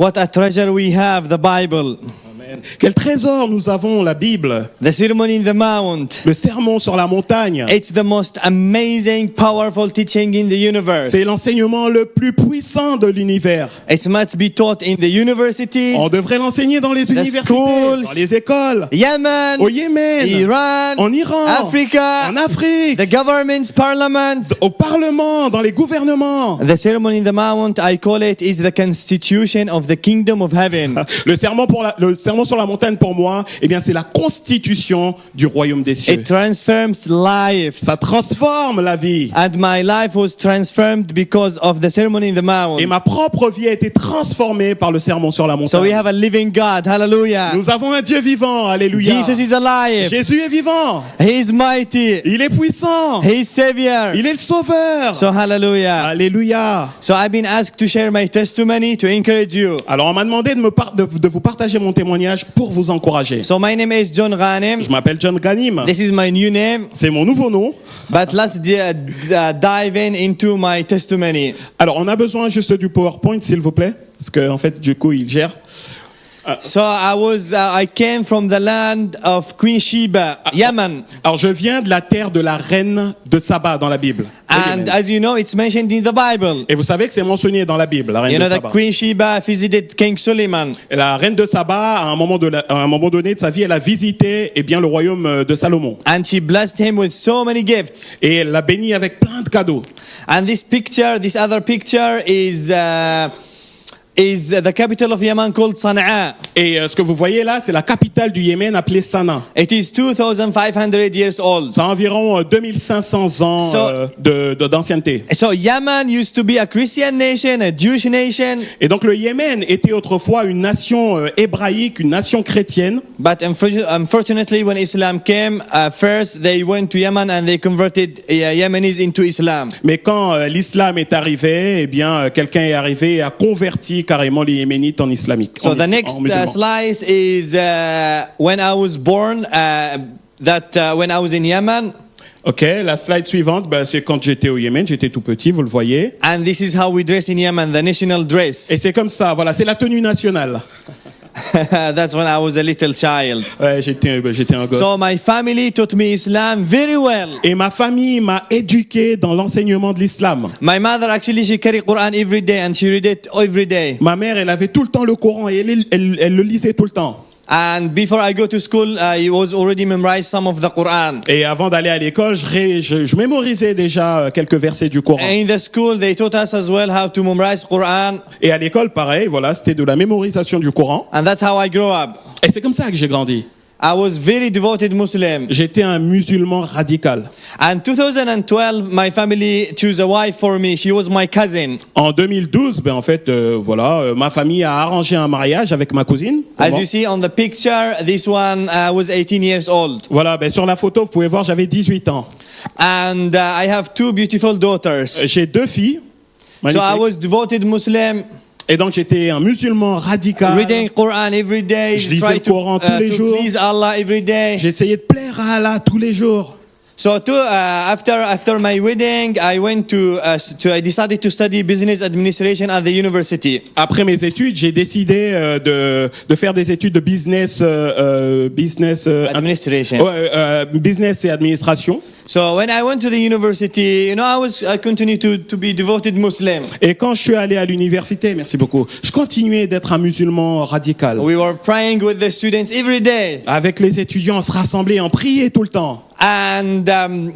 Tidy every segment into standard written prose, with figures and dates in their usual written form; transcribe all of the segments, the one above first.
What a treasure we have, the Bible. Amen. Quel trésor nous avons, la Bible. The Sermon in the Mount. Le sermon sur la montagne. It's the most amazing, powerful teaching in the universe. C'est l'enseignement le plus puissant de l'univers. It must be taught in the universities, On devrait l'enseigner dans les universités, schools, dans les écoles, Yemen, au Yémen, Iran, en Iran, Africa, en Afrique, the governments, parliaments. au Parlement, dans les gouvernements. The Sermon in the Mount, I call it, is the constitution of the kingdom of heaven. Le sermon sur la montagne, pour moi, eh bien, c'est la constitution du royaume des cieux. It transforms lives. Ça transforme la vie. And my life was transformed because of the Sermon in the Mount. Et ma propre vie a été transformée par le sermon sur la So we montagne. have a living God. Hallelujah. Nous avons un Dieu vivant. Alléluia. Jesus is alive. Jésus est vivant. He is mighty. Il est puissant. He is Savior. Il est le sauveur. So hallelujah. Alléluia. So I've been asked to share my testimony to encourage you. Alors, on m'a demandé de vous partager mon témoignage pour vous encourager. So my name is John Ghanem. Je m'appelle John Ganim. This is my new name. C'est mon nouveau nom. But let's dive into my testimony. Alors, on a besoin juste du PowerPoint, s'il vous plaît. Parce qu'en fait, du coup, il gère. So I came from the land of Queen Sheba, Yemen. Alors, je viens de la terre de la reine de Saba dans la Bible. And as you know, it's mentioned in the Bible. Et vous savez que c'est mentionné dans la Bible, la reine You de know that Saba. Queen Sheba visited King Solomon. Et la reine de Saba, à un moment donné de sa vie, elle a visité le royaume de Salomon. And she blessed him with so many gifts. Et elle l'a béni avec plein de cadeaux. And this other picture is the capital of Yemen called Sana'a. Et ce que vous voyez là, c'est la capitale du Yémen appelée Sanaa. It is 2,500 years old. Ça a environ 2500 ans d'ancienneté. So Yemen used to be a Christian nation, a Jewish nation. Et donc le Yémen était autrefois une nation hébraïque, une nation chrétienne. But unfortunately, when Islam came, first they went to Yemen and they converted Yemenis into Islam. Mais quand l'islam est arrivé, quelqu'un est arrivé et a converti carrément les Yéménites en islamique. So the next slice is when I was born. When I was in Yemen. Ok, la slide suivante, c'est quand j'étais au Yémen, j'étais tout petit, vous le voyez. And this is how we dress in Yemen, the national dress. Et c'est comme ça, voilà, c'est la tenue nationale. That's when I was a little child. Ouais, j'étais un gosse. So my family taught me Islam very well. Et ma famille m'a éduqué dans l'enseignement de l'islam. My mother actually, she carried Quran every day and she read it every day. Ma mère, elle avait tout le temps le Coran et elle le lisait tout le temps. And before I go to school, I was already memorized some of the Quran. Et avant d'aller à l'école, je mémorisais déjà quelques versets du Coran. In the school, they taught us as well how to memorize Quran. Et à l'école, pareil, voilà, c'était de la mémorisation du Coran. And that's how I grew up. Et c'est comme ça que j'ai grandi. I was very devoted Muslim. J'étais un musulman radical. And 2012, my family chose a wife for me. She was my cousin. En 2012, ma famille a arrangé un mariage avec ma cousine. As you see on the picture, this one was 18 years old. Voilà, sur la photo, vous pouvez voir, j'avais 18 ans. And I have two beautiful daughters. J'ai 2 filles. So I was devoted Muslim. Et donc j'étais un musulman radical. Reading Quran every day. Je lisais le Coran tous les jours. Please Allah every day. J'essayais de plaire à Allah tous les jours. So after my wedding, I decided to study business administration at the university. Après mes études, j'ai décidé de faire des études de business Administration. Business et administration. So when I went to the university, I continued to be devoted Muslim. Et quand je suis allé à l'université, merci beaucoup, je continuais d'être un musulman radical. We were praying with the students every day. Avec les étudiants, on se rassemblait, on priait tout le temps. And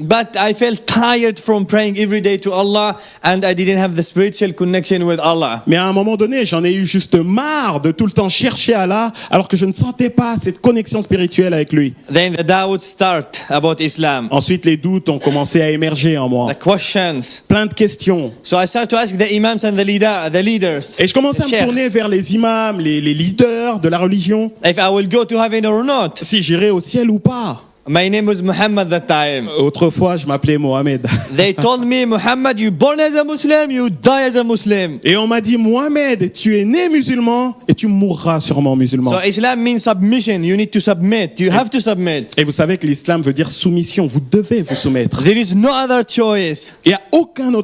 but I felt tired from praying every day to Allah, and I didn't have the spiritual connection with Allah. Mais à un moment donné, j'en ai eu juste marre de tout le temps chercher Allah, alors que je ne sentais pas cette connexion spirituelle avec lui. Then the doubt start about Islam. Ensuite, les doutes ont commencé à émerger en moi. The questions. Plein de questions. So I started to ask the imams and the leaders. Et je commençais à me tourner vers les imams, les leaders de la religion. If I will go to heaven or not. Si j'irai au ciel ou pas. My name was Muhammad that time. Autrefois, je m'appelais Mohamed. They told me, Muhammad, you born as a Muslim, you die as a Muslim. Et on m'a dit, Mohamed, tu es né musulman et tu mourras sûrement musulman. So Islam means submission. You need to submit. You have to submit. Et vous savez que l'islam veut dire soumission. Vous devez vous soumettre. There is no other choice. Il n'y a aucune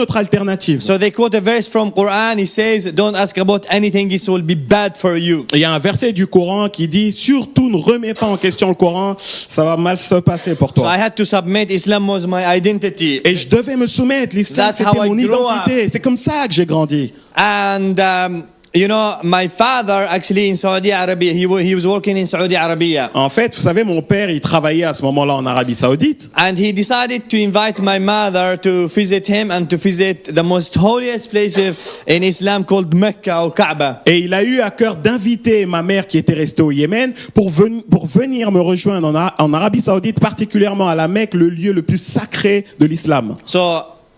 autre alternative. So they quote a verse from Quran. He says, don't ask about anything. It will be bad for you. Il y a un verset du Coran qui dit, surtout ne remets pas en question le Coran, ça va mal se passer pour So toi. I had to submit. Islam was my identity. Et je devais me soumettre. L'islam, That's c'était how I mon grew identité. C'est comme ça que j'ai grandi. And you know, my father actually in Saudi Arabia, he was working in Saudi Arabia. En fait, vous savez, mon père, il travaillait à ce moment-là en Arabie Saoudite. And he decided to invite my mother to visit him and to visit the most holiest place in Islam called Mecca or Kaaba. Et il a eu à cœur d'inviter ma mère qui était restée au Yémen pour venir me rejoindre en Arabie Saoudite, particulièrement à la Mecque, le lieu le plus sacré de l'islam. So,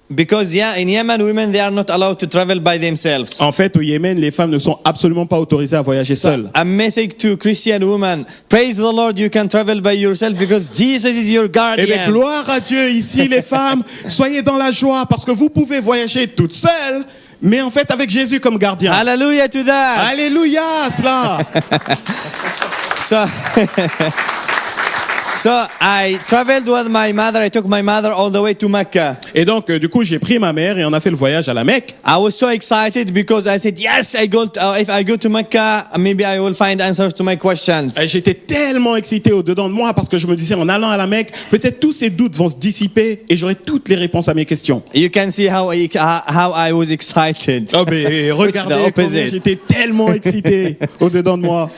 because in Yemen, women, they are not allowed to travel by themselves. En fait, au Yémen, les femmes ne sont absolument pas autorisées à voyager seules. A message to Christian women: praise the Lord, you can travel by yourself because Jesus is your Eh bien, guardian. gloire à Dieu, ici, les femmes, soyez dans la joie parce que vous pouvez voyager toutes seules, mais en fait avec Jésus comme gardien. Hallelujah to that. Alléluia, cela. So I traveled with my mother. I took my mother all the way to Mecca. Et donc, du coup, j'ai pris ma mère et on a fait le voyage à la Mecque. I was so excited because I said, yes, if I go to Mecca, maybe I will find answers to my questions. Et j'étais tellement excité au-dedans de moi parce que je me disais, en allant à la Mecque, peut-être tous ces doutes vont se dissiper et j'aurai toutes les réponses à mes questions. You can see how I was excited. Oh, mais regardez It's the combien opposite. j'étais tellement excité au-dedans de moi.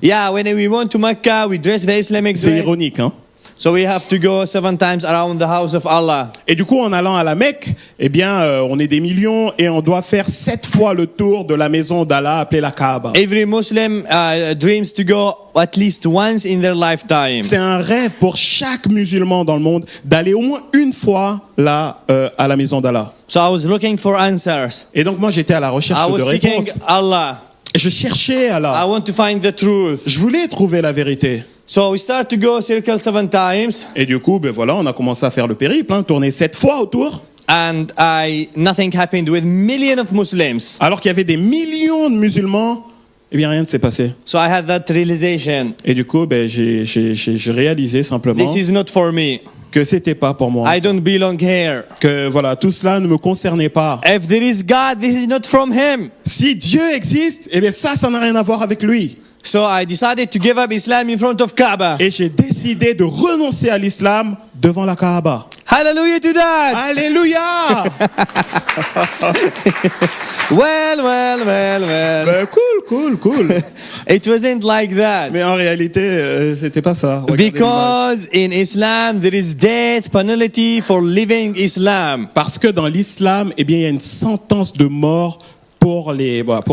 Yeah, when we went to Mecca, we dressed the Islamic C'est dress. ironique, hein. So we have to go 7 times around the house of Allah. Et du coup, en allant à la Mecque, eh bien, on est des millions et on doit faire 7 fois le tour de la maison d'Allah appelée la Kaaba. Every Muslim dreams to go at least once in their lifetime. C'est un rêve pour chaque musulman dans le monde d'aller au moins une fois là à la maison d'Allah. So I was looking for answers. Et donc moi, j'étais à la I recherche de was seeking réponses. Allah. Je cherchais I Allah. want to find the truth. Je voulais trouver la vérité. So we start to go circle 7 times, Et du coup, ben voilà, on a commencé à faire le périple, hein, tourner 7 fois autour. and nothing happened with millions of Muslims. Alors qu'il y avait des millions de musulmans, eh bien rien ne s'est passé. So I had that realization. Et du coup, ben, j'ai réalisé simplement This is not for me. que c'était pas pour moi. I don't belong here. Que voilà, tout cela ne me concernait pas. If there is God, this is not from Him. Si Dieu existe, eh bien ça n'a rien à voir avec lui. So I decided to give up Islam in front of Kaaba. Et j'ai décidé de renoncer à l'islam devant la Kaaba. Hallelujah to that. Alléluia! Well. Ben, cool. It wasn't like that. Mais en réalité, c'était pas ça. Regardez l'image. Because in Islam, there is death penalty for living Islam. Parce que dans l'islam, eh bien, il y a une sentence de mort pour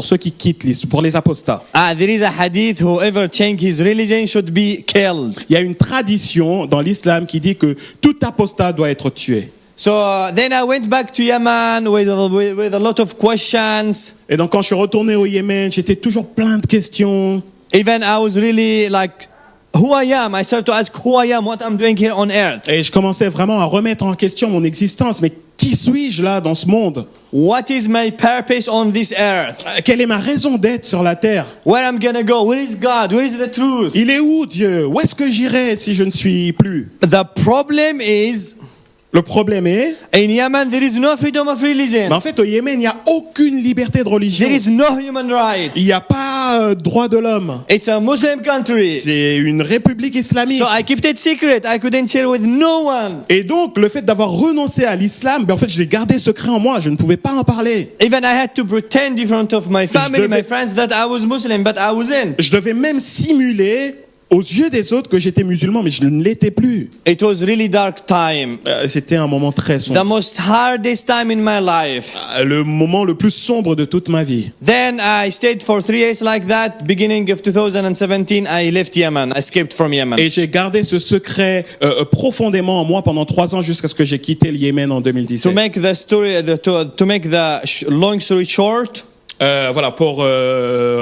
ceux qui quittent l'islam, pour les apostats. There is a hadith, whoever changed his religion should be killed. Il y a une tradition dans l'islam qui dit que tout apostat doit être tué. So then I went back to Yemen with a lot of questions. Et donc quand je suis retourné au Yémen, j'étais toujours plein de questions. Even I was really like, who I am. I started to ask who I am, what I'm doing here on earth. Et je commençais vraiment à remettre en question mon existence. Mais qui suis-je là dans ce monde? What is my purpose on this earth? Quelle est ma raison d'être sur la terre? Where I'm gonna go? Where is God? Where is the truth? Il est où Dieu? Où est-ce que j'irai si je ne suis plus? The problem is, Le problème est, in Yemen, there is no freedom of religion. mais en fait au Yémen, il n'y a aucune liberté de religion. There is no human rights. Il n'y a pas droit de l'homme. It's a Muslim country. C'est une république islamique. So I kept it secret. I couldn't share with no one. Et donc, le fait d'avoir renoncé à l'islam, ben en fait, je l'ai gardé secret en moi. Je ne pouvais pas en parler. Even I had to pretend in front of my family, my friends, that I was Muslim, but I wasn't. Je devais même simuler aux yeux des autres que j'étais musulman, mais je ne l'étais plus. It was really dark time. C'était un moment très The sombre. most hardest time in my life. Le moment le plus sombre de toute ma vie. Then I stayed for 3 years like that. Beginning of 2017, I left Yemen. I escaped from Yemen. Et j'ai gardé ce secret profondément en moi pendant 3 ans jusqu'à ce que j'ai quitté le Yémen en To 2017. make the story, to make the long story short, Voilà, pour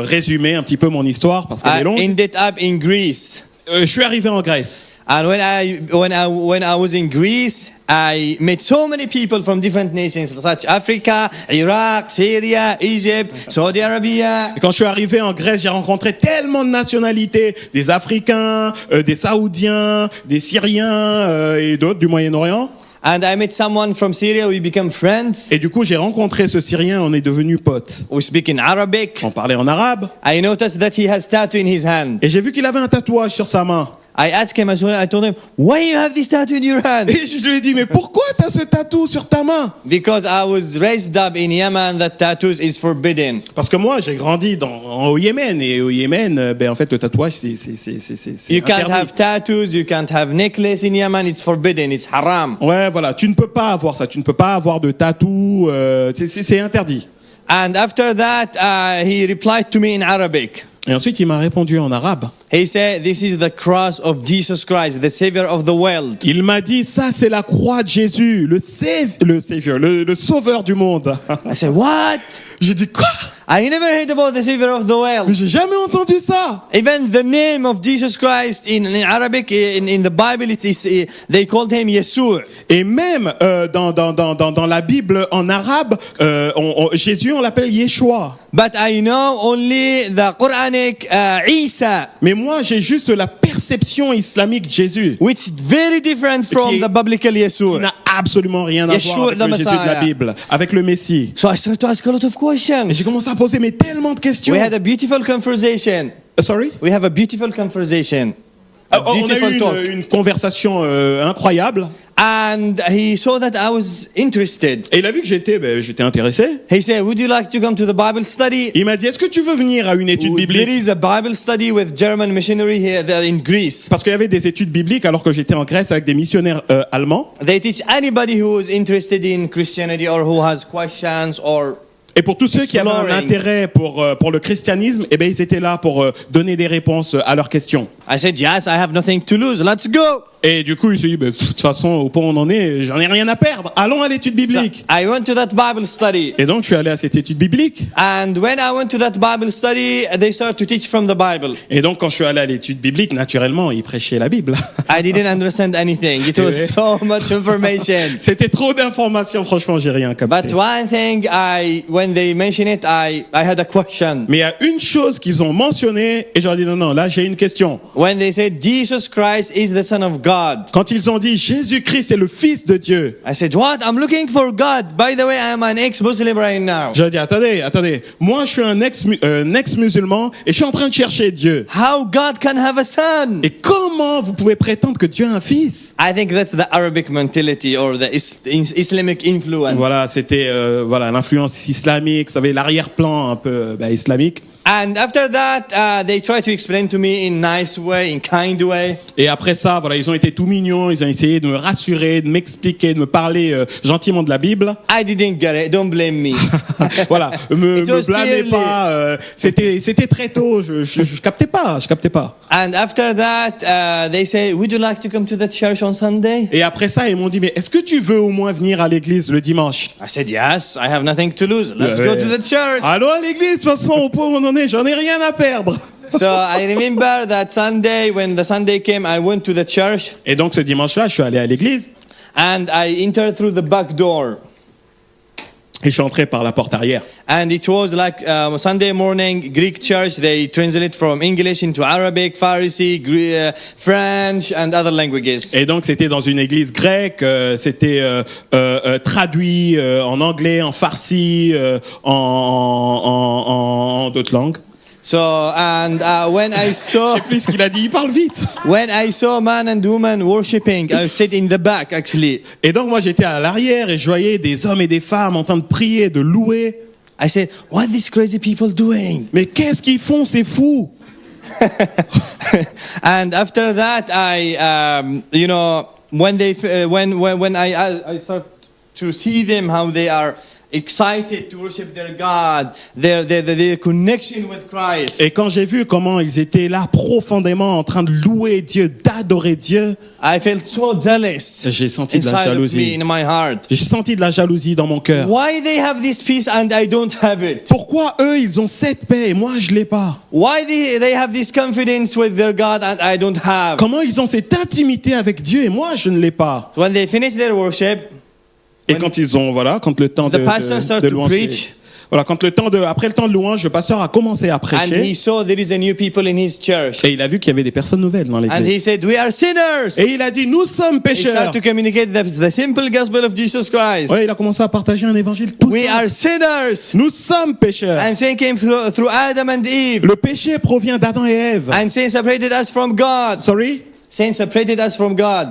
résumer un petit peu mon histoire, parce qu'elle I est longue. ended up in Greece. Je suis arrivé en Grèce. And when I was in Greece, I met so many people from different nations, such Africa, Iraq, Syria, Egypt, Saudi Arabia. Et quand je suis arrivé en Grèce, j'ai rencontré tellement de nationalités, des Africains, des Saoudiens, des Syriens et d'autres du Moyen-Orient. And I met someone from Syria. We became friends. Et du coup, j'ai rencontré ce Syrien, on est devenus potes. We speak in Arabic. On parlait en arabe. I noticed that he has tattoo in his hand. Et j'ai vu qu'il avait un tatouage sur sa main. I asked him, I told him, why you have this tattoo in your hand? Et je lui ai dit, mais pourquoi t'as ce tatou sur ta main? Because I was raised up in Yemen that tattoos is forbidden. Parce que moi, j'ai grandi au Yémen. Et au Yémen, en fait, le tatouage, c'est You can't interdit. have tattoos, you can't have necklace in Yemen, it's forbidden, it's haram. Ouais, voilà, tu ne peux pas avoir ça. Tu ne peux pas avoir de tatou. C'est interdit. And after that, he replied to me in Arabic. Et ensuite, il m'a répondu en arabe. He said, this is the cross of Jesus Christ, the Savior of the world. Il m'a dit, ça, c'est la croix de Jésus, le sauveur du monde. I said, what? J'ai dit, quoi? I never heard about the Savior of the Mais world. j'ai jamais entendu ça. Even the name of Jesus Christ in Arabic, in the Bible, they called him Yeshua. Et même dans la Bible en arabe, Jésus, on l'appelle Yeshua. But I know only the Quranic Isa, Mais moi, j'ai juste la perception islamique de Jésus, which is very different from Qui- the biblical qui Yeshua. n'a absolument rien à Yeshua, voir avec the le Jésus de la Messiah. Bible, avec le Messie. So I started to ask a lot of Et questions. j'ai commencé à poser mais tellement de questions. We had a beautiful conversation. Sorry? We have a beautiful conversation. A On a beautiful eu talk. une conversation incroyable. And he saw that I was interested. Et il a vu que j'étais intéressé. He said, would you like to come to the Bible study? Il m'a dit, est-ce que tu veux venir à une étude There biblique? is a Bible study with German missionary here there in Greece. Parce qu'il y avait des études bibliques alors que j'étais en Grèce avec des missionnaires allemands. They teach anybody who is interested in Christianity or who has questions or... Et pour tous ceux qui avaient un Exploring. intérêt pour le christianisme, eh ben, ils étaient là pour donner des réponses à leurs questions. I said, yes, I have nothing to lose. Let's go. Et du coup, il s'est dit, de toute façon, au point où on en est, j'en ai rien à perdre. Allons à l'étude So biblique. I went to that Bible study. Et donc, je suis allé à cette étude biblique. And when I went to that Bible study, they started to teach from the Bible. Et donc, quand je suis allé à l'étude biblique, naturellement, ils prêchaient la Bible. I didn't understand anything. It was so much information. C'était trop d'informations, franchement, j'ai rien capté. But one thing, when they mentioned it, I had a question. Mais il y a une chose qu'ils ont mentionnée, et j'ai dit, non, là, j'ai une question. When they said Jesus Christ is the Son of God, Quand ils ont dit, Jésus-Christ est le Fils de Dieu, I said, what? I'm looking for God. By the way, I am an ex-Muslim right now. j'ai dit, attendez, moi, je suis un ex-musulman, et je suis en train de chercher Dieu. How God can have a son? Et comment vous pouvez prétendre que Dieu a un fils? I think that's the Arabic mentality or the Islamic influence. Voilà, c'était l'influence islamique, vous savez, l'arrière-plan un peu islamique. And after that, they tried to explain to me in nice way, in kind way. Et après ça, voilà, ils ont été tout mignons, ils ont essayé de me rassurer, de m'expliquer, de me parler gentiment de la Bible. I didn't get it. Don't blame me. Voilà, me It was blâmez too pas, c'était très tôt, je captais pas. And after that, they say, would you like to come to the church on Sunday? Et après ça, ils m'ont dit, mais est-ce que tu veux au moins venir à l'église le dimanche? I said, yes, I have nothing to lose. Let's go to the church. Allons à l'église, de toute façon, au point où on en est, j'en ai rien à perdre. So I remember that Sunday, when the Sunday came, I went to the church Et donc ce dimanche-là, je suis allé à l'église and I entered through the back door. et je suis entré par la porte arrière. And it was like Sunday morning Greek church. They translate from English into Arabic, Farsi, French, and other languages. Et donc c'était dans une église grecque, c'était traduit en anglais, en farsi, en d'autres langues. So and when I Je saw sais plus ce qu'il a dit, il parle vite. man and woman worshiping, I sit in the back actually. Et donc moi j'étais à l'arrière et je voyais des hommes et des femmes en train de prier, de louer. I said, what these crazy people doing? Mais qu'est-ce qu'ils font, ces fous? And after that, when I start to see them how they are excited to worship their God, their connection with Christ. Et quand j'ai vu comment ils étaient là profondément en train de louer Dieu, d'adorer Dieu, I felt so jealous j'ai senti de la inside of me, jalousie. in my heart. J'ai senti de la jalousie dans mon cœur. Why they have this peace and I don't have it? Pourquoi eux, ils ont cette paix et moi, je l'ai pas? Why they have this confidence with their God and I don't have? Comment ils ont cette intimité avec Dieu et moi, je ne l'ai pas? When they finish their worship, Et quand ils ont, voilà, quand le temps the pastor started de to louange, preach, voilà, après le temps de louange, le pasteur a commencé à and prêcher he saw there is a new people in his church. et il a vu qu'il y avait des personnes nouvelles dans And l'église. he said, we are sinners. Et il a dit, nous sommes He pécheurs. started to communicate the simple gospel of Jesus Christ. Ouais, il a commencé à partager un évangile tout We simple. are sinners. Nous sommes pécheurs. And sin came through Adam and Eve. Le péché provient d'Adam et Ève. And sin separated us from God. Sorry? Sin separated us from God.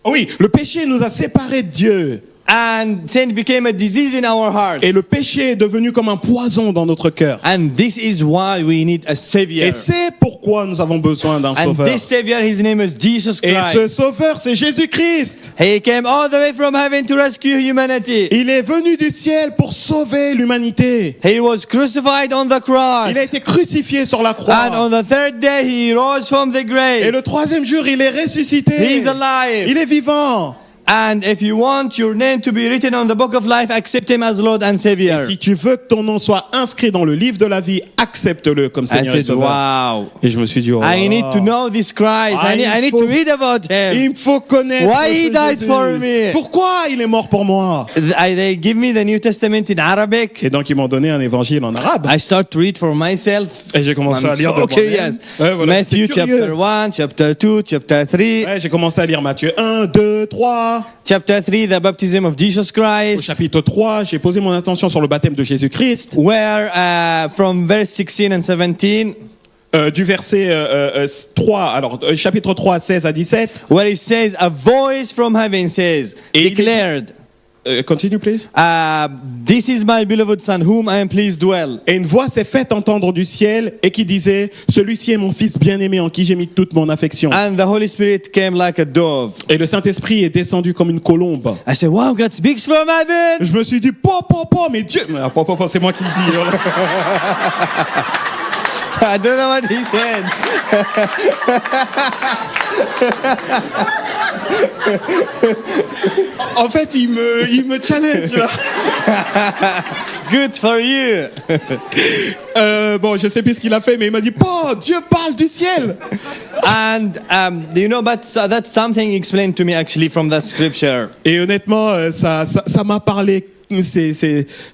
Oui, le péché nous a séparés de Dieu. And sin became a disease in our hearts. Et le péché est devenu comme un poison dans notre cœur. And this is why we need a Savior. Et c'est pourquoi nous avons besoin d'un And sauveur. this Savior, his name is Jesus Et ce Christ. sauveur, c'est Jésus-Christ. He came all the way from heaven to rescue humanity. Il est venu du ciel pour sauver l'humanité. He was crucified on the cross. Il a été crucifié sur la And croix. on the third day, he rose from the Et grave. le troisième jour, il est ressuscité. He is alive. Il est vivant. And if you want your name to be written on the book of life, accept him as Lord and Savior. Si tu veux que ton nom soit inscrit dans le livre de la vie, accepte-le comme I Seigneur et said, sauveur. wow. Et je me suis dit, oh là I need là. to know this Christ. Ah, I need il to faut- read about him. Il me faut connaître Why he ce died Jésus. for me? Pourquoi il est mort pour moi? They give me the New Testament in Arabic. Et donc ils m'ont donné un évangile en arabe. I start to read for myself. Et j'ai commencé à lire de Okay, moi-même. yes. Ouais, voilà, Matthew j'étais curieux. chapter 1, chapter 2, chapter 3. Ouais, j'ai commencé à lire Matthieu 1, 2, 3. Chapter 3, the baptism of Jesus Au Christ. chapitre 3, j'ai posé mon attention sur le baptême de Jésus-Christ. Where from verse 16 and 17, Du verset 3, alors chapitre 3, 16 à 17. where it says, a voice from heaven says, Et il- declared, Continue, please. this is my beloved son, whom I am pleased well. Et une voix s'est faite entendre du ciel et qui disait, celui-ci est mon fils bien-aimé en qui j'ai mis toute mon affection. And the Holy Spirit came like a dove. Et le Saint-Esprit est descendu comme une colombe. I said, wow, God speaks from heaven. Je me suis dit, mais Dieu, mais, c'est moi qui le dis. I don't know what he said. En fait, il me challenge là. Good for you. Bon, je sais plus ce qu'il a fait, mais il m'a dit, Dieu parle du ciel. And but that's something explained to me actually from the scripture. Et honnêtement, ça m'a parlé.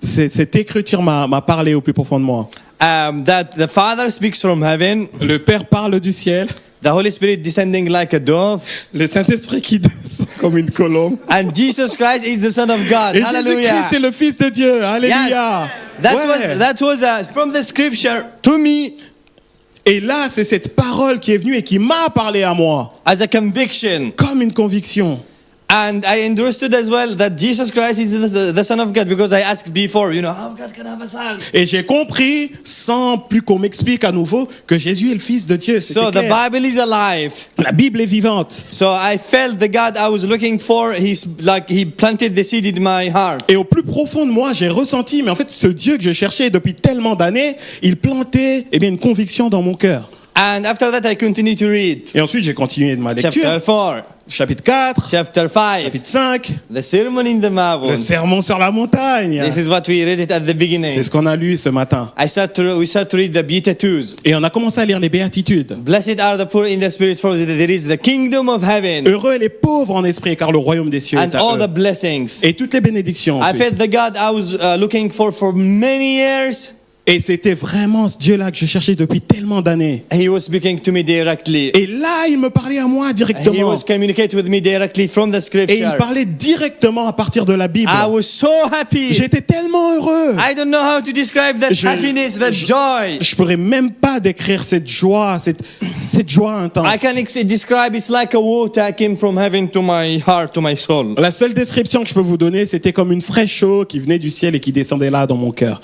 Cette écriture m'a parlé au plus profond de moi. That the Father speaks from heaven, Le Père parle du ciel, the Holy Spirit descending like a dove, le Saint-Esprit qui descend comme une colombe. and Jesus Christ is the Son of God. Et Hallelujah. Jésus-Christ est le Fils de Dieu. Alléluia. Ouais. That was from the scripture to me Et là, c'est cette parole qui est venue et qui m'a parlé à moi, as a conviction. comme une conviction. And I understood as well that Jesus Christ is the Son of God, because I asked before, how God can have a son. Et j'ai compris, sans plus qu'on m'explique à nouveau, que Jésus est le Fils de Dieu. C'était So the clair. Bible is alive. La Bible est vivante. So I felt the God I was looking for, he planted the seed in my heart. Et au plus profond de moi, j'ai ressenti, mais en fait, ce Dieu que je cherchais depuis tellement d'années, il plantait une conviction dans mon cœur. And after that I continued to read. Et ensuite, j'ai continué de ma lecture. Chapter 4, Chapitre 4, chapter 5, chapitre 5, the Sermon in the le Mount. sermon sur la montagne. This is what we read it at the beginning. C'est ce qu'on a lu ce matin. We start to read the Beatitudes. Et on a commencé à lire les béatitudes. Blessed are the poor in the spirit, for there is the kingdom of heaven Heureux les pauvres en esprit, car le royaume des cieux and est à all eux. the blessings. Et toutes les bénédictions. I ensuite. felt the God I was looking for many years. Et c'était vraiment ce Dieu-là que je cherchais depuis tellement d'années. He was speaking to me directly. Et là, il me parlait à moi He directement. was communicating with me directly from the Et il scripture. me parlait directement à partir de la Bible. I was so happy. J'étais tellement heureux. I don't know how to describe that happiness, that joy. Je pourrais même pas décrire cette joie, cette joie intense. I can describe it's like a water came from heaven to my heart, to my soul. La seule description que je peux vous donner, c'était comme une fraîche eau qui venait du ciel et qui descendait là dans mon cœur.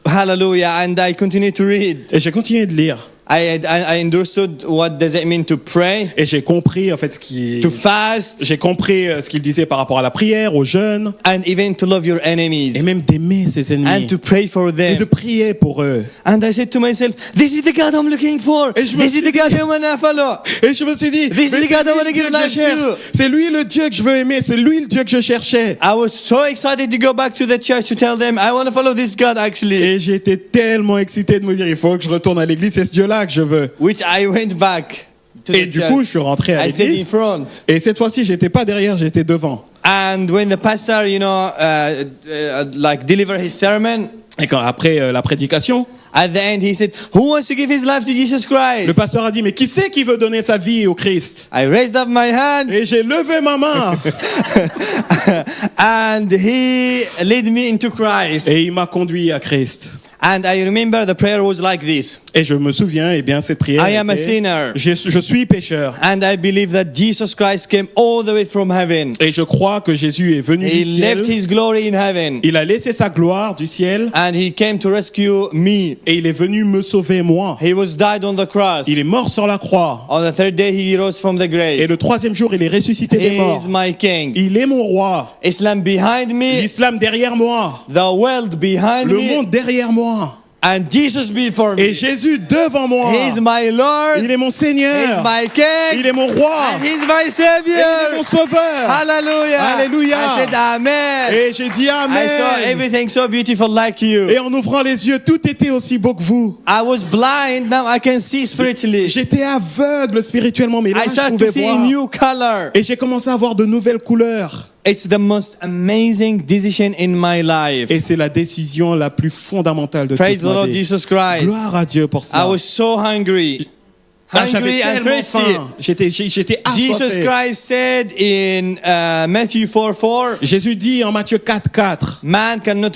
Hallelujah. And I continue to read. Et j'ai continué de lire. I understood what does it mean to pray, Et j'ai compris en fait to fast, j'ai compris ce qu'il disait par rapport à la prière, au jeûne, and even to love your et enemies même d'aimer ses and ennemis to pray for et them. de prier pour eux. And I said to myself, this is the God I'm looking for. Et je me This is suis the God I want to follow. Et je me suis dit, This mais is the God I wanna c'est lui le give Dieu que je life cherche. to. C'est lui le Dieu que je veux aimer, c'est lui le Dieu que je cherchais. I was so excited to go back to the church to tell them I want to follow this God actually. Et j'étais tellement excité de me dire, il faut que je retourne à l'église, c'est ce Dieu-là que je veux. Which I went back to Et the du church. coup, je suis rentré à I stayed in l'église. front. Et cette fois-ci, j'étais pas derrière, j'étais devant. And when the pastor, like deliver his sermon, Et quand après la prédication, at the end he said, who wants to give his life to Jesus Christ? le pasteur a dit, mais qui c'est qui veut donner sa vie au Christ? I raised up my hands Et j'ai levé ma main. and he led me into Christ. Et il m'a conduit à Christ. And I remember the prayer was like this. Et je me souviens, eh bien, cette prière. I am a était, sinner. Je suis pécheur. And I believe that Jesus Christ came all the way from heaven. Et je crois que Jésus est venu He du ciel. left his glory in heaven. Il a laissé sa gloire du ciel. And he came to rescue me. Et il est venu me sauver moi. He was died on the cross. Il est mort sur la croix. On the third day he rose from the Et grave. le troisième jour, il est ressuscité He des morts. is my king. Il est mon roi. Islam behind me. L'islam derrière moi. The world behind Le me. monde derrière moi. And Jesus before me. Et Jésus devant moi. He is my Lord. Il est mon He is Seigneur. my king. Il est mon roi. And he is my Et il est savior. mon sauveur. Hallelujah. Alléluia. I said amen. Et j'ai dit I saw Amen. everything so beautiful like you. Et en ouvrant les yeux, tout était aussi beau que vous. I was blind, now I can see spiritually. J'étais aveugle spirituellement, mais là, I je started pouvais to see voir. a new color. Et j'ai commencé à voir de nouvelles couleurs. It's the most amazing decision in my life. Et c'est la décision la plus fondamentale de Praise toute the ma Lord vie. Jesus Christ. Gloire à Dieu pour I ça. was so hungry. J'avais Hungry and tellement thirsty. faim. J'étais Jesus assoiffé. Christ said in Matthew 4:4, Jésus dit en Matthieu 4:4, man cannot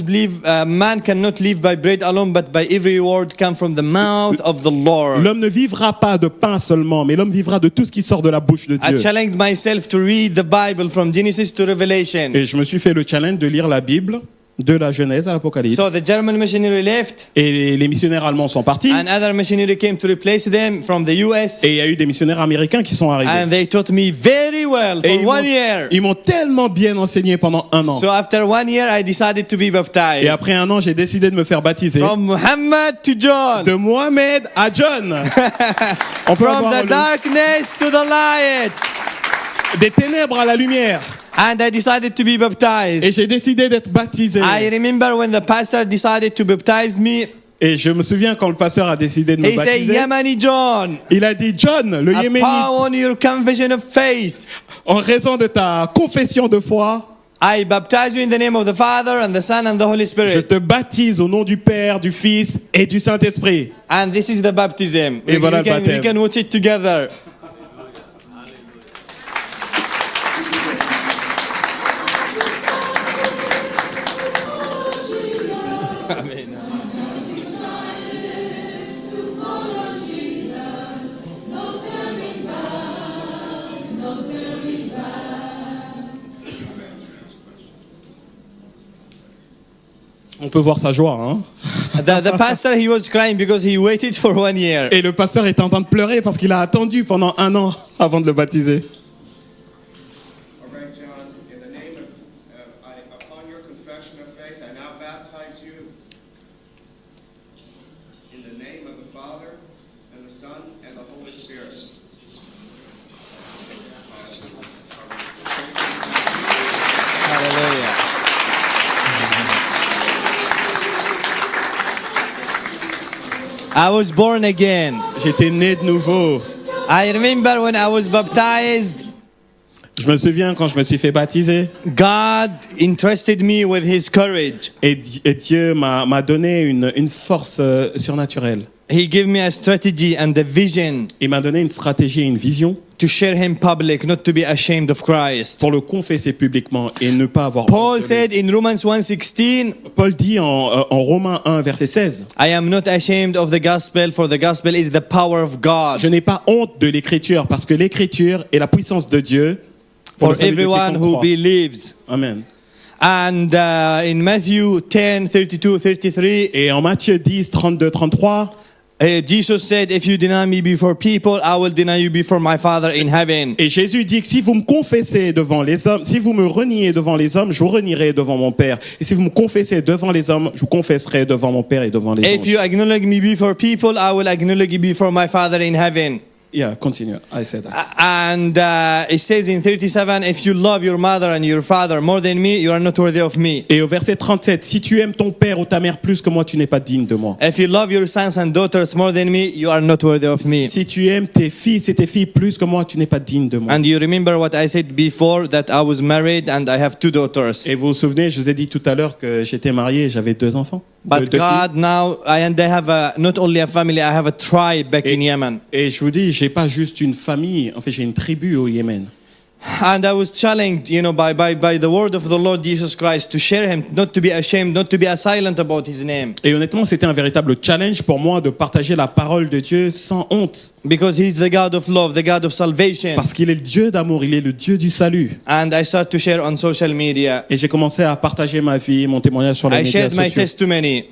live by bread alone, but by every word come from the mouth of the Lord. l'homme ne vivra pas de pain seulement, mais l'homme vivra de tout ce qui sort de la bouche de I Dieu. challenged myself to read the Bible from Genesis to Revelation. Et je me suis fait le challenge de lire la Bible de la Genèse à l'Apocalypse. So the German missionary left, Et les missionnaires allemands sont partis. and other missionary came to replace them from the US, Et il y a eu des missionnaires américains qui sont arrivés. and they taught me very well Et for 1 year. ils m'ont tellement bien enseigné pendant 1 an. So after 1 year, I decided to be Et baptized. après 1 an, j'ai décidé de me faire baptiser. From Muhammad to John. De Mohamed à John. On peut From avoir the darkness to the light. des ténèbres à la lumière. And I decided to be baptized. Et j'ai décidé d'être baptisé. I remember when the pastor decided to baptize me, Et je me souviens quand le pasteur a décidé de me he said, baptiser. Yamani John, Il a dit, John, le Yéménite, upon your confession of faith, en raison de ta confession de foi, I baptize you in the name of the Father and the Son and the Holy je Spirit. te baptise au nom du Père, du Fils et du Saint-Esprit. And this is the baptism. Et voilà le we baptême. can watch it together. On peut voir sa joie. Hein? The pastor, he was crying because he waited for 1 year. Et le pasteur est en train de pleurer parce qu'il a attendu pendant 1 an avant de le baptiser. All right, John, in the name upon your confession of faith, I now baptize you in the name of the Father, and the Son, and the Holy Spirit. Hallelujah. I was born again. J'étais né de nouveau. I remember when I was baptized, Je me souviens quand je me suis fait baptiser. God entrusted me with His courage. Et Dieu m'a donné une force surnaturelle. He gave me a strategy and a vision Il m'a donné une stratégie et une vision to share Him public, not to be ashamed of Christ. pour le confesser publiquement et ne pas avoir Paul honte de lui. said in Romans 1:16, Paul dit en Romains 1, verset 16, I am not ashamed of the gospel, for the gospel is the power of God je n'ai pas honte de l'écriture parce que l'écriture est la puissance de Dieu pour le for salut de everyone quiconque who croit. believes. Amen. And in Matthew 10:32-33, Et en Matthieu 10, 32, 33, Jesus said, if you deny me before people, I will deny you before my Father in heaven. Et Jésus dit que si vous me confessez devant les hommes, si vous me reniez devant les hommes, je vous renierai devant mon Père. Et si vous me confessez devant les hommes, je vous confesserai devant mon Père et devant les If anges. you acknowledge me before people, I will acknowledge you before my Father in heaven. Yeah, continue. I said that. And it says in 37, if you love your mother and your father more than me, you are not worthy of me. Et au verset 37, si tu aimes ton père ou ta mère plus que moi, tu n'es pas digne de moi. If you love your sons and daughters more than me, you are not worthy of me. Si tu aimes tes fils et tes filles plus que moi, tu n'es pas digne de moi. And you remember what I said before, that I was married and I have 2 daughters. Et vous vous souvenez, je vous ai dit tout à l'heure que j'étais marié et j'avais 2 enfants. But Deux filles. God now, I have not only a family, I have a tribe back in Yemen. Et je vous dis, j'ai pas juste une famille, en fait j'ai une tribu au Yémen. And I was challenged, by the word of the Lord Jesus Christ to share him, not to be ashamed, not to be silent about his name. Et honnêtement, c'était un véritable challenge pour moi de partager la parole de Dieu sans honte. Because he's the God of love, the God of salvation. Parce qu'il est le Dieu d'amour, il est le Dieu du salut. And I started to share on social media. Et j'ai commencé à partager ma vie, mon témoignage sur les I médias shared my sociaux. testimony.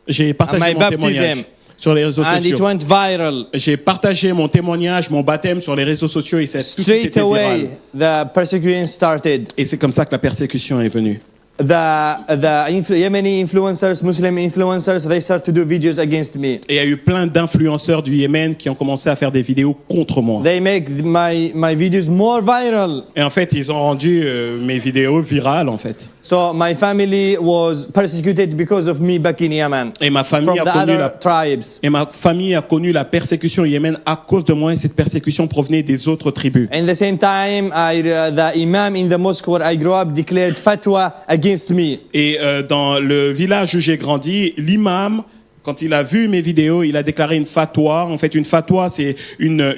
J'ai partagé and my mon baptism. témoignage sur les réseaux And it sociaux. went viral. J'ai partagé mon témoignage, mon baptême sur les réseaux sociaux et tout de suite Straight été viral. away, the persecution started. Et c'est comme ça que la persécution est venue. Yemeni influencers, Muslim influencers, they start to do videos against me. Et il y a eu plein d'influenceurs du Yémen qui ont commencé à faire des vidéos contre moi. They make my videos more viral. Et en fait, ils ont rendu mes vidéos virales, en fait. So my family was persecuted because of me back in Yemen. Et ma famille From a the connu other tribes. Et ma famille a connu la persécution au Yémen à cause de moi, et cette persécution provenait des autres tribus. In the same time, the imam in the mosque where I grew up declared fatwa against me. Et dans le village où j'ai grandi, l'imam, quand il a vu mes vidéos, il a déclaré une fatwa. En fait, une fatwa, c'est une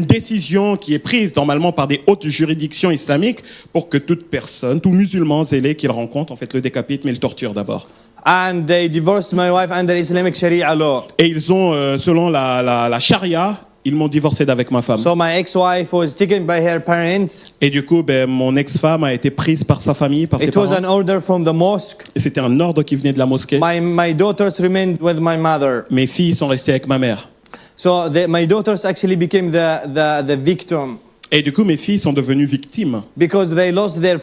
décision qui est prise normalement par des hautes juridictions islamiques pour que toute personne, tout musulman zélé qu'il rencontre, en fait, le décapite, mais le torture d'abord. And they divorced my wife under Islamic Sharia law. Et ils ont, selon la charia, ils m'ont divorcé d'avec ma femme. So my ex-wife was taken by her parents. Et du coup, mon ex-femme a été prise par sa famille, par ses It was parents. an order from the mosque. Et c'était un ordre qui venait de la mosquée. My daughters remained with my mother. Mes filles sont restées avec ma mère. So my daughters actually became the victim. Et du coup, mes filles sont devenues victimes. Because they lost their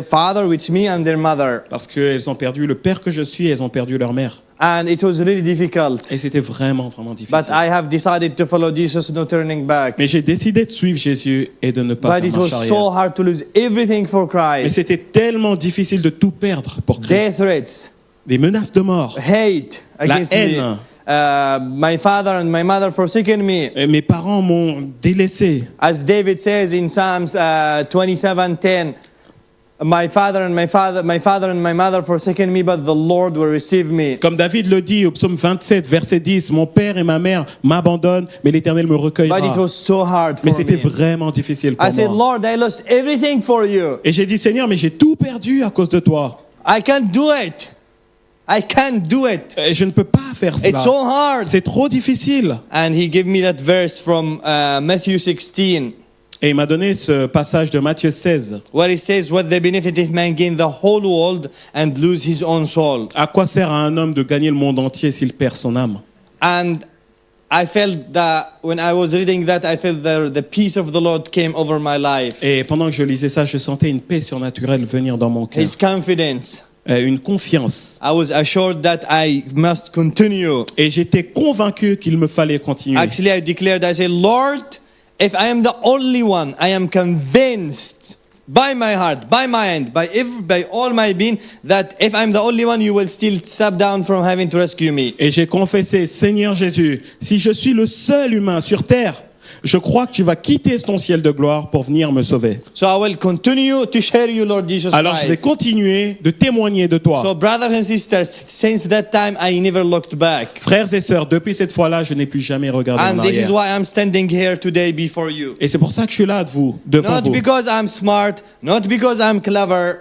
father, which me, and their mother. Parce qu'elles ont perdu le père que je suis, et elles ont perdu leur mère. And it was really difficult. Et c'était vraiment, vraiment difficile. But I have decided to follow Jesus, no turning back. Mais j'ai décidé de suivre Jésus et de ne pas But it faire was marche so arrière. hard to lose everything for Mais Christ. c'était tellement difficile de tout perdre pour Christ. Death threats, Des menaces de mort, hate la against me. haine. My father and my mother forsaken me. Et mes parents m'ont délaissé. As David says in Psalms 27:10, my father and my mother forsaken me, but the Lord will receive me. Comme David le dit au psaume 27, verset 10, mon père et ma mère m'abandonnent, mais l'Éternel me recueillera. But it was so hard Mais for c'était me. vraiment difficile pour I said, moi. Lord, I lost everything for you. Et j'ai dit, Seigneur, mais j'ai tout perdu à cause de toi. I can't do it. I can't do it. Et je ne peux pas faire It's so cela. hard. C'est trop difficile. And he gave me that verse from Matthew 16, Et il m'a donné ce passage de Matthieu 16. where it says, what the benefit if man gain the whole world and lose his own soul? À quoi sert à un homme de gagner le monde entier s'il perd son âme? And I felt that when I was reading that, I felt the peace of the Lord came over my life. Et pendant que je lisais ça, je sentais une paix surnaturelle venir dans mon cœur. His confidence. Une confiance. I was assured that I must continue. Et j'étais convaincu qu'il me fallait continuer. Actually, I declared, I said, Lord, if I am the only one, I am convinced by my heart, by my hand, by all my being, that if I'm the only one, you will still step down from heaven to rescue me. Et j'ai confessé, Seigneur Jésus, si je suis le seul humain sur terre, je crois que tu vas quitter ton ciel de gloire pour venir me sauver. So I will continue to share you, Lord Jesus Alors je vais Christ. continuer de témoigner de toi. So brothers and sisters, since that time, I never looked back. Frères et sœurs, depuis cette fois-là, je n'ai plus jamais regardé en And this is arrière. why I'm standing here today before you. Et c'est pour ça que je suis là devant Not vous. because I'm smart, not because I'm clever,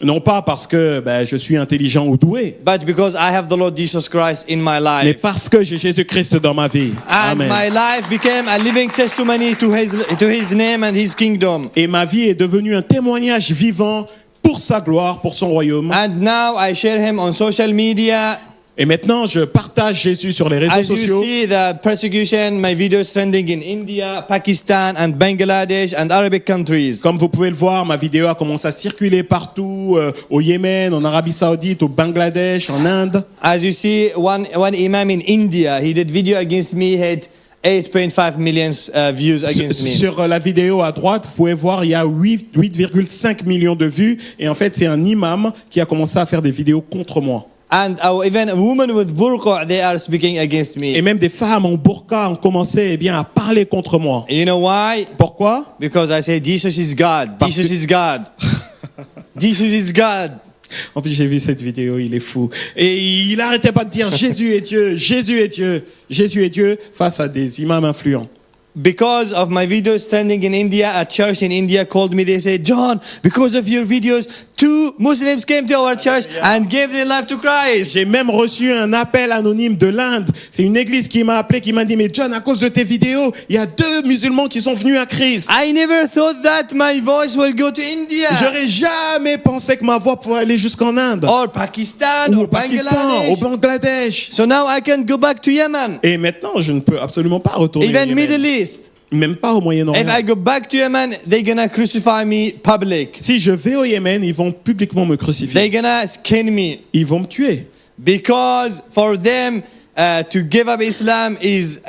Non pas parce que je suis intelligent ou doué, but because I have the Lord Jesus Christ in my mais life. parce que j'ai Jésus-Christ dans ma vie. And Amen. my life became a living testimony to his name and his kingdom. Et ma vie est devenue un témoignage vivant pour sa gloire, pour son royaume. And now I share him on social media. Et maintenant, je partage Jésus sur les réseaux As you sociaux. see the persecution, my videos trending in India, Pakistan, and Bangladesh and Arabic countries. Comme vous pouvez le voir, ma vidéo a commencé à circuler partout, au Yémen, en Arabie Saoudite, au Bangladesh, en Inde. As you see, one imam in India, he did video against me, had 8.5 million views against me. Sur la vidéo à droite, vous pouvez voir, il y a 8,5 millions de vues. Et en fait, c'est un imam qui a commencé à faire des vidéos contre moi. And even women with burqa, they are speaking against Et me. même des femmes en burqa ont commencé à parler contre moi. You know why? Pourquoi? Because I say Jesus is God. Parce Jesus que- is God. Jesus is God. En plus, j'ai vu cette vidéo, il est fou. Et il arrêtait pas de dire Jésus est Dieu, Jésus est Dieu, Jésus est Dieu face à des imams influents. Because of my videos trending in India, a church in India called me. They said, John, because of your videos, 2 Muslims came to our church and gave their life to Christ. J'ai même reçu un appel anonyme de l'Inde. C'est une église qui m'a appelé, qui m'a dit, mais John, à cause de tes vidéos, il y a 2 musulmans qui sont venus à Christ. I never thought that my voice will go to India J'aurais jamais pensé que ma voix pourrait aller jusqu'en Inde, or Pakistan ou or au Pakistan, au Bangladesh. Bangladesh. So now I can go back to Yemen, Et maintenant, je ne peux absolument pas retourner au even Yémen. Middle East. Même pas au Moyen-Orient. If I go back to Yemen, they're gonna crucify me public. Si je vais au Yémen, ils vont publiquement me crucifier. They're gonna skin me Ils vont me tuer. because for them to give up Islam is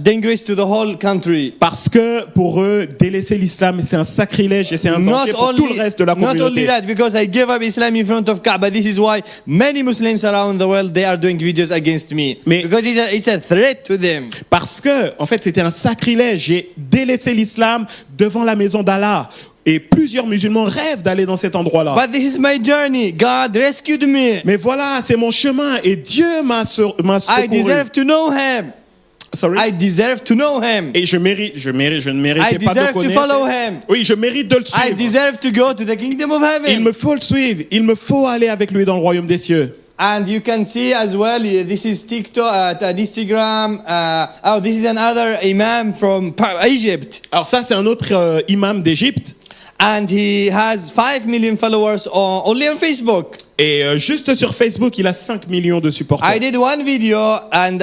dangerous to the whole country. Parce que pour eux, délaisser l'islam, c'est un sacrilège et c'est un danger pour tout le reste de la not only communauté. that, because I gave up Islam in front of Kaaba. This is why many Muslims around the world, they are doing videos against me. Mais- Because it's a threat to them. Parce que, en fait, c'était un sacrilège. J'ai délaissé l'islam devant la maison d'Allah. Et plusieurs musulmans rêvent d'aller dans cet endroit-là. But this is my journey. God rescued me. Mais voilà, c'est mon chemin et Dieu m'a I secouru. deserve to know Him. Sorry? I deserve to know Him. Et je ne méritais I pas de deserve to connaître. follow him. Oui, je mérite de le I suivre. deserve to go to the kingdom of Il heaven. me faut le suivre. Il me faut aller avec lui dans le royaume des cieux. And you can see as well, this is TikTok, Instagram. This is another imam from Egypt. Alors ça, c'est un autre imam d'Égypte. And he has 5 million followers only on Facebook. Et juste sur Facebook, il a 5 millions de supporters. I did one video and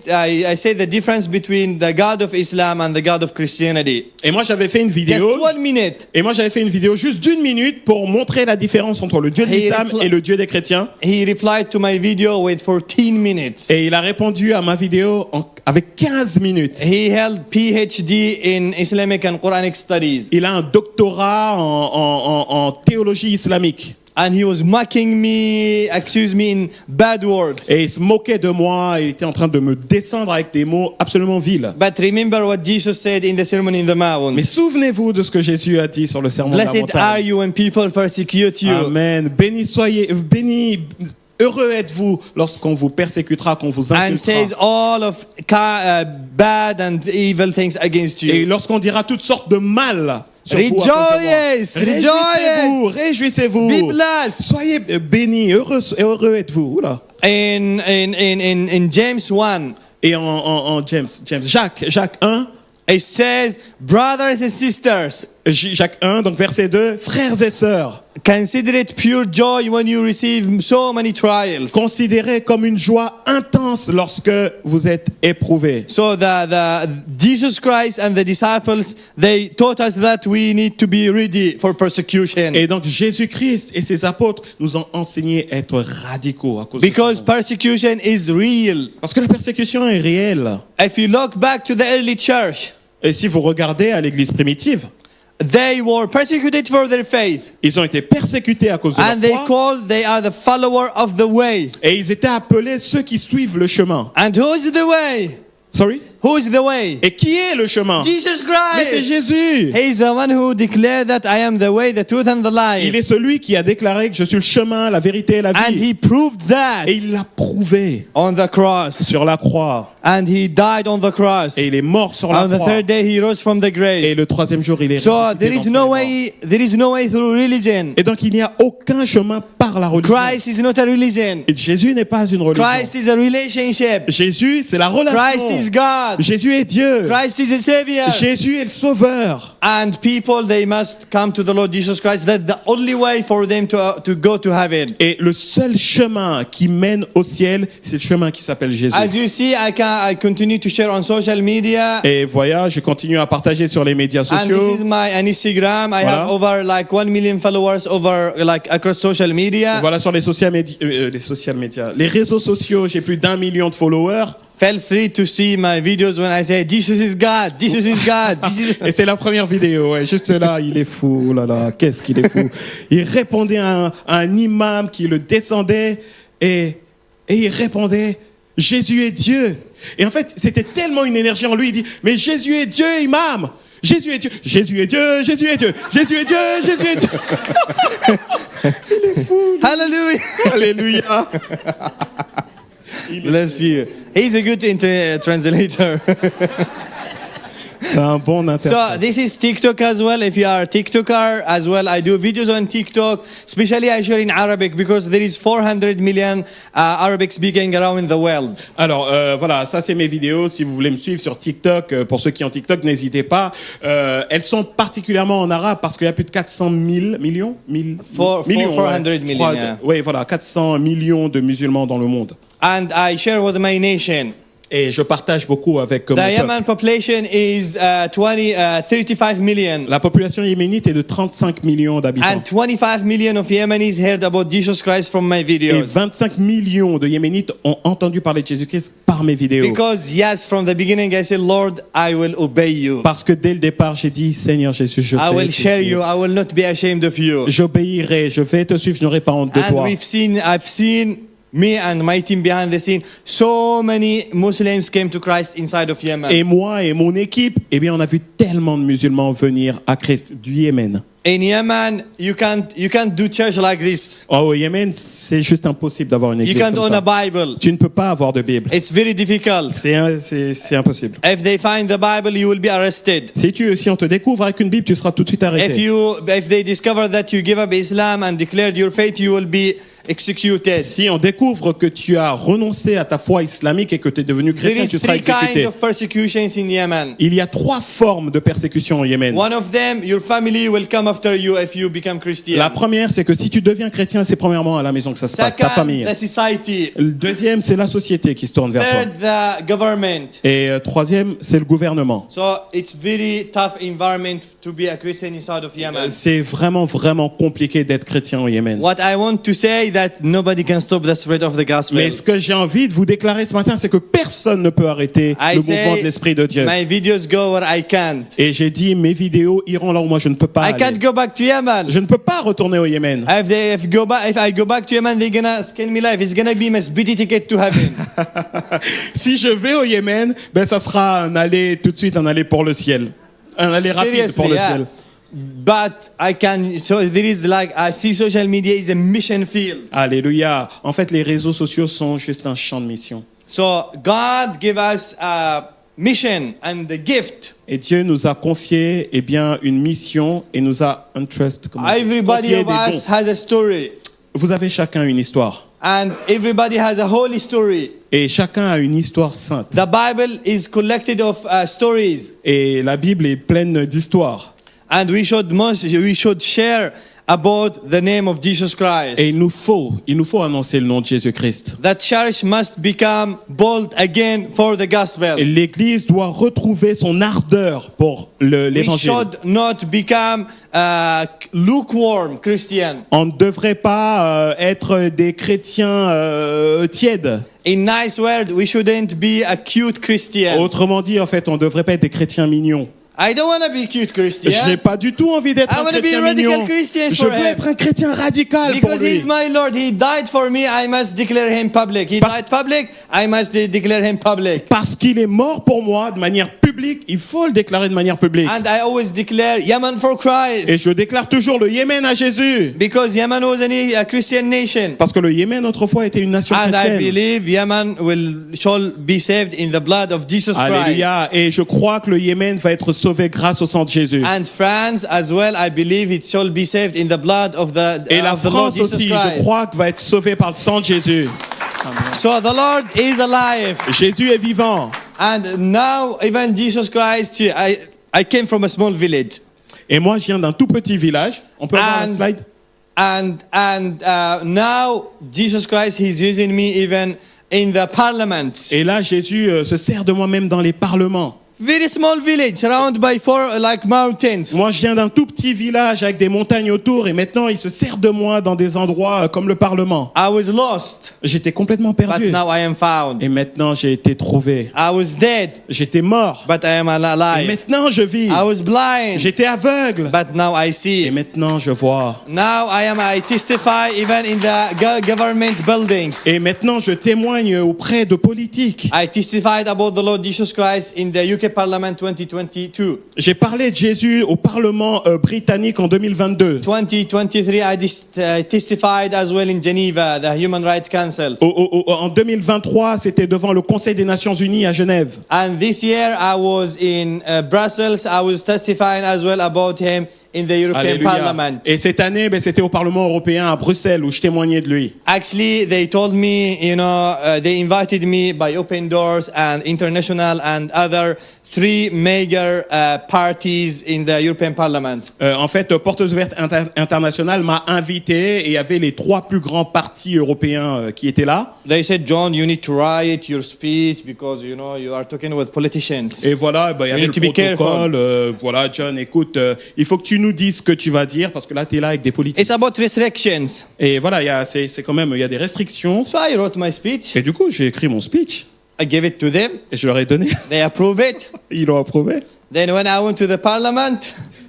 I say the difference between the God of Islam and the God of Christianity. Et moi, j'avais fait une Just vidéo. 1 minute. Et moi, j'avais fait une vidéo juste d'1 minute pour montrer la différence entre le Dieu de Hey, l'islam et le Dieu des chrétiens. He replied to my video with 14 minutes. Et il a répondu à ma vidéo avec 15 minutes. He held PhD in Islamic and Quranic studies. Il a un doctorat en théologie islamique. And he was mocking me, accused me in bad words. Et il se moquait de moi. Il était en train de me descendre avec des mots absolument vils. But remember what Jesus said in the Sermon in the Mount. Mais souvenez-vous de ce que Jésus a dit sur le sermon de la Blessed are montagne. you when people persecute you. Amen. Heureux êtes-vous lorsqu'on vous persécutera, qu'on vous And says insultera. all of bad and evil things against Et you. lorsqu'on dira toutes sortes de mal sur vous. à cause Rejoice, de moi. Réjouissez-vous. Be blessed. Soyez bénis, heureux êtes-vous. Oula. In James 1, Et en Jacques 1, it says, brothers and sisters, Jacques 1, donc verset 2, frères et sœurs, consider it pure joy when you receive so many trials. considérez comme une joie intense lorsque vous êtes éprouvés. So the Jesus Christ and the disciples, they taught us that we need to be ready for persecution. Et donc Jésus-Christ et ses apôtres nous ont enseigné à être radicaux à cause de Because ça. persecution is real. Parce que la persécution est réelle. If you look back to the early church, Et si vous regardez à l'église primitive, they were persecuted for their faith. ils ont été persécutés à cause de And leur foi. they are the follower of the way. Et ils étaient appelés ceux qui suivent le chemin. And who's the way? Sorry? Who's the way? Et qui est le chemin? Jesus Mais c'est Christ. Jésus. He's the one who declared that I am the way, the truth, and the Il life. est celui qui a déclaré que je suis le chemin, la vérité et la And vie. he proved that Et il l'a prouvé on the cross. sur la croix. And he died on the cross. Et il est mort sur la On the croix. third day he rose from the Et grave. le troisième jour, il est So ressuscité there is d'entre no les morts. way, through religion. Et donc, il n'y a aucun chemin par la religion. Christ is not a religion. Et Jésus n'est pas une religion. Christ is a relationship. Jésus, c'est la Christ is relation. God. God. Jésus est Dieu. Christ is a Savior. Jésus est le Sauveur. And people, they must come to the Lord Jesus Christ. That's the only way for them to go to heaven. Et le seul chemin qui mène au ciel, c'est le chemin qui s'appelle Jésus. As you see, I continue to share on social media. Et voilà, je continue à partager sur les médias And this sociaux. is my Instagram. I Voilà. have over like 1 million followers over like across social media. Voilà, sur les social médias, les réseaux sociaux, j'ai plus d'1 million de followers. Feel free to see my videos when I say Jesus is God, Jesus is God, this is. Et c'est la première vidéo, ouais, juste là, il est fou, oh là là, qu'est-ce qu'il est fou. Il répondait à un imam qui le descendait et il répondait, Jésus est Dieu. Et en fait, c'était tellement une énergie en lui, il dit, mais Jésus est Dieu, imam. Jésus est Dieu, Jésus est Dieu, Jésus est Dieu, Jésus est Dieu, Jésus est Dieu. Il est fou. Hallelujah. Alléluia. Bless you. He's a good translator. C'est un bon So interprète. this is TikTok as well. If you are a TikToker as well, I do videos on TikTok. Especially I share in Arabic because there is 400 million Arabic speaking around the world. Alors voilà, ça c'est mes vidéos. Si vous voulez me suivre sur TikTok, pour ceux qui ont TikTok, n'hésitez pas. Elles sont particulièrement en arabe parce qu'il y a plus de 400 millions, 400 ouais. million, Je crois, yeah. Oui, voilà, 400 millions de musulmans dans le monde. And I share with my nation. Et je partage beaucoup avec mon The peuple. Yemen population is 35 million. La population yéménite est de 35 millions d'habitants. And 25 million of Yemenis heard about Jesus Christ from my Et videos. 25 millions de Yéménites ont entendu parler de Jésus-Christ par mes vidéos. Because yes, from the beginning I said, Lord, I will obey you. Parce que dès le départ, j'ai dit, Seigneur Jésus, je I vais will te share suivre. you. I will not be ashamed of you. J'obéirai, je vais te suivre, je n'aurai pas honte de And toi. I've seen me and my team behind the scene. So many Muslims came to Christ inside of Yemen. Et moi et mon équipe, eh bien, on a vu tellement de musulmans venir à Christ du Yémen. In Yemen, you can't do church like this. Oh, au Yémen, c'est juste impossible d'avoir une You église can't comme own a ça. Bible. Tu ne peux pas avoir de Bible. It's very difficult. C'est impossible. If they find the Bible, you will be arrested. Si on te découvre avec une Bible, tu seras tout de suite arrêté. If they discover that you give up Islam and declared your faith, you will be executed. Si on découvre que tu as renoncé à ta foi islamique et que tu es devenu There chrétien, is tu seras 3 kinds exécuté. of persecutions in Yemen. Il y a 3 formes de persécution au Yémen. One of them, your family will come after you if you become Christian. La première, c'est que si tu deviens chrétien, c'est premièrement à la maison que ça se passe, ta Second, famille. the society. Le deuxième, c'est la société qui se tourne vers toi. Third, the government. Et troisième, c'est le gouvernement. So it's very tough environment to be a Christian inside of Yemen. C'est vraiment, vraiment compliqué d'être chrétien au Yémen. What I want to say that nobody can stop the spread of the gospel. Mais ce que j'ai envie de vous déclarer ce matin, c'est que personne ne peut arrêter I le mouvement de say l'Esprit de Dieu. my videos go where I can't. Et j'ai dit, mes vidéos iront là où moi je ne peux pas I aller. can't go back to Yemen. Je ne peux pas retourner au Yémen. If I go back to Yemen, they're gonna skin me life. It's gonna be my speedy ticket to heaven. Si je vais au Yémen, ben ça sera un aller tout de suite, un aller pour le ciel. Un aller rapide pour le ciel. But I can. So there is like I see social media is a mission field. Alléluia. En fait, les réseaux sociaux sont juste un champ de mission. So God give us a mission and the gift. Et Dieu nous a confié, eh bien, une mission et nous a Everybody confié of des us dons. has a story, Vous avez chacun une histoire. and everybody has a holy story. Et chacun a une histoire sainte. The Bible is collected of stories, Et la Bible est pleine d'histoires. and we should share about the name of Jesus Christ. Et il nous faut annoncer le nom de Jésus-Christ. The church must become bold again for the gospel. Et l'Église doit retrouver son ardeur pour We l'évangile. should not become lukewarm Christian. On ne devrait pas être des chrétiens tièdes. In nice word, we shouldn't be a cute Christian. Autrement dit, en fait, on ne devrait pas être des chrétiens mignons. I don't want to be cute Je Christian. n'ai pas du tout envie d'être I un wanna be chrétien a radical mignon. Christian Je for veux him. être un chrétien radical pour Because lui. he's my Lord, he died for me, I must declare him public. He died public, I must declare him public. Parce qu'il est mort pour moi de manière publique, il faut le déclarer de manière publique. And I always declare Yemen for Et Christ. je déclare toujours le Yémen à Jésus. Because Yemen was a Christian nation. Parce que le Yémen autrefois était une nation And I chrétienne. believe Yemen shall be saved in the blood of Jesus Christ. Alléluia. Et je crois que le Yémen va être sauvé grâce au sang de Jésus. And France as well, I believe it shall be saved in the blood of the, Et la of the Lord France Jesus aussi, je Christ. crois que va être sauvée par le sang de Jésus. So the Lord is alive. Jésus est vivant. And now, even Jesus Christ, I came from a small village. Et moi, je viens d'un tout petit village. On peut avoir la And- slide? Now, Jesus Christ, He's using me even in the parliament. Et là, Jésus se sert de moi-même dans les parlements. Very small village, surrounded by 4 like mountains. Moi, je viens d'un tout petit village avec des montagnes autour et maintenant, il se sert de moi dans des endroits comme le Parlement. I was lost, J'étais complètement but perdu. now I am found. Et maintenant, j'ai été trouvé. I was dead, J'étais mort. but I am Et alive. maintenant, je vis. I was blind, J'étais aveugle. but now I Et see. maintenant, je vois. Now I testify even in the government buildings. Et maintenant, je témoigne auprès de politiques. I testified about the Lord Jesus Christ in the UK Parliament 2022. J'ai parlé de Jésus au Parlement britannique en 2022. 2023, I testified as well in Geneva, the Human Rights Council. En 2023, c'était devant le Conseil des Nations Unies à Genève. And this year I was in Brussels. I was testifying as well about him in the European Alléluia. Parliament. Et cette année, c'était au Parlement européen à Bruxelles où je témoignais de lui. Actually, they told me, they invited me by Open Doors and International and other 3 major parties in the European Parliament. En fait, Portes Ouvertes International m'a invité et il y avait les 3 plus grands partis européens qui étaient là. They said, John, you need to write your speech because, you are talking with politicians. Et voilà, il y avait You le need to be protocole. Voilà, John, écoute, il faut que tu nous dises ce que tu vas dire parce que là, tu es là avec des politiques. It's about restrictions. Et voilà, c'est quand même, il y a des restrictions. So I wrote my speech. Et du coup, j'ai écrit mon speech I gave it to them. et je leur ai donné. They approved it. Ils l'ont approuvé. Then when I went to the parliament,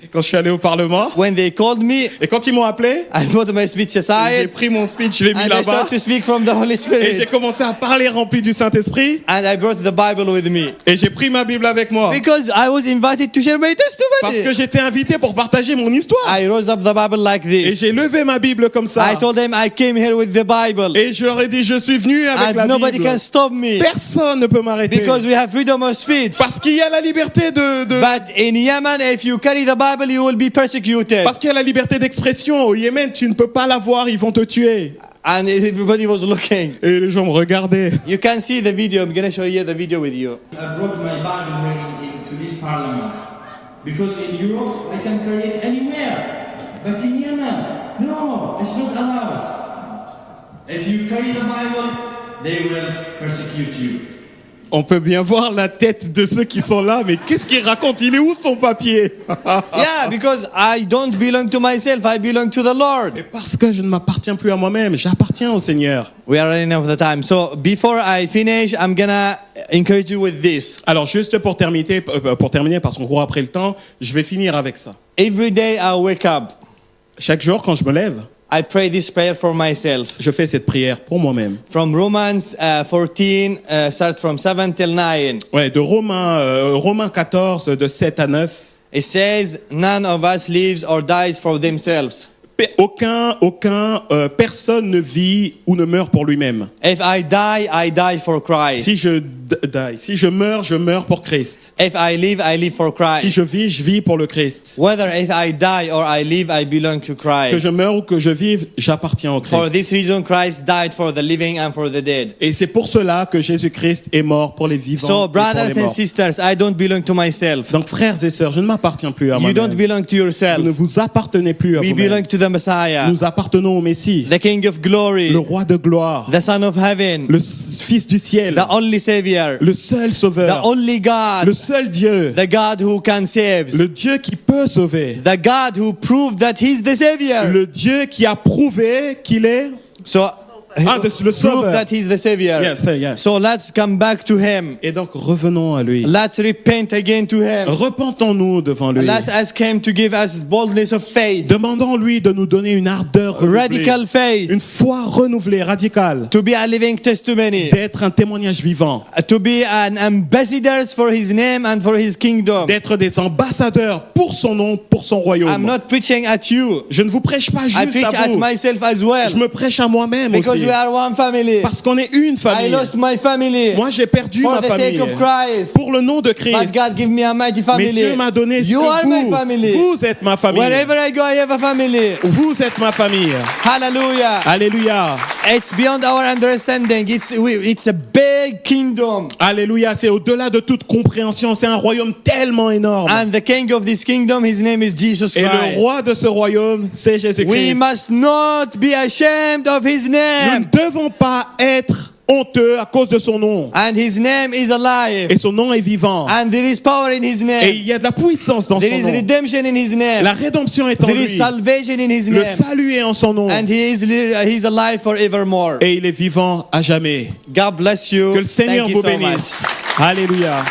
Et quand je suis allé au Parlement, when they called me, et quand ils m'ont appelé, I put my speech j'ai aside pris mon speech, je l'ai mis and I là-bas. started to speak from the Holy Et j'ai Spirit. commencé à parler rempli du Saint-Esprit. And I brought the Bible with me. Et j'ai pris ma Bible avec moi. Because I was invited to share my Parce que testimony. j'étais invité pour partager mon histoire. I rose up the Bible like Et this. j'ai levé ma Bible comme ça. I told them I came here with the Bible. Et je leur ai dit, je suis venu avec la And nobody Bible. can stop me. Personne ne peut m'arrêter. Because we have freedom of speech. Parce qu'il y a la liberté de... But in Yemen, if you carry the Bible, you will be persecuted. Parce qu'il y a la liberté d'expression. Au Yémen, tu ne peux pas l'avoir, ils vont te tuer. And everybody was looking. Et les gens me regardaient. You can see the video. I'm going to show you the video with you. I brought my Bible here into this parliament. Because in Europe, I can carry it anywhere. But in Yemen, no, it's not allowed. If you carry the Bible, they will persecute you. On peut bien voir la tête de ceux qui sont là, mais qu'est-ce qu'il raconte? Il est où son papier? Yeah, because I don't belong to myself, I belong to the Lord. Et parce que je ne m'appartiens plus à moi-même, j'appartiens au Seigneur. We are running out of the time. So before I finish, I'm gonna encourage you with this. Alors juste pour terminer parce qu'on court après le temps, je vais finir avec ça. Every day I wake up, Chaque jour quand je me lève, I pray this prayer for myself. je fais cette prière pour moi-même. From Romans 14, start from 7 till 9. Ouais, de Romains 14, de 7 à 9. It says, none of us lives or dies for themselves. Personne ne vit ou ne meurt pour lui-même. If I die for Christ. Si je meurs, je meurs pour Christ. If I live for Christ. Si je vis pour le Christ. Whether if I die or I live, I belong to Christ. Que je meure ou que je vive, j'appartiens au For Christ. this reason, Christ died for the living and for the dead. Et c'est pour cela que Jésus-Christ est mort pour les vivants So, et pour brothers les and morts. sisters, I don't belong to myself. Donc frères et sœurs, je ne m'appartiens plus à You don't moi-même. belong to yourself. Vous ne vous appartenez plus à We vous-même. belong to the Messiah, Nous appartenons au Messie, the King of glory, le roi de gloire, the Son of heaven, le Fils du ciel, the only Savior, le seul the sauveur, only le God, seul Dieu, the God who can save, le Dieu qui peut sauver, the God who proved that He's the Savior. le Dieu qui a prouvé qu'il est. So, le prove Sauveur. that He's the Savior. Yes, yes. So let's come back to Him. Et donc revenons à lui. Let's repent again to Him. Repentons-nous devant lui. Let's ask Him to give us boldness of faith, Demandons-lui de nous donner une ardeur renouvelée, radical faith, une foi renouvelée, radicale, to be a living testimony, d'être un témoignage vivant, to be an ambassadors for His name and for His kingdom. d'être des ambassadeurs pour son nom, pour son I'm royaume. not preaching at you. Je ne vous prêche pas I juste preach à at vous. myself as well. Je me prêche à moi-même Because aussi. we are one family. Parce qu'on est une I famille. lost my family Moi, j'ai perdu for ma the famille sake of Christ. pour le nom de But Christ. God give me a mighty Mais family. Dieu m'a donné You are my vous. family. Vous êtes ma famille. Wherever I go, I have a family. Vous êtes ma famille. Hallelujah. Alléluia. It's beyond our understanding. It's a big kingdom. Alléluia. C'est au-delà de toute compréhension. C'est un royaume tellement énorme. And the king of this kingdom, his name is Jesus Et le Christ. roi de ce royaume, c'est We Jésus-Christ. must not be ashamed of his Nous ne name. devons pas être honteux à cause de son nom. And his name is alive. Et son nom est vivant. And there is power in his Et name. il y a de la puissance dans There son is nom. redemption in his name. La rédemption est en There is lui. salvation in his Le name. salut est en son nom. And he's alive forevermore. Et il est vivant à jamais. God bless you. Que le Seigneur Thank you vous so bénisse. much. Alléluia.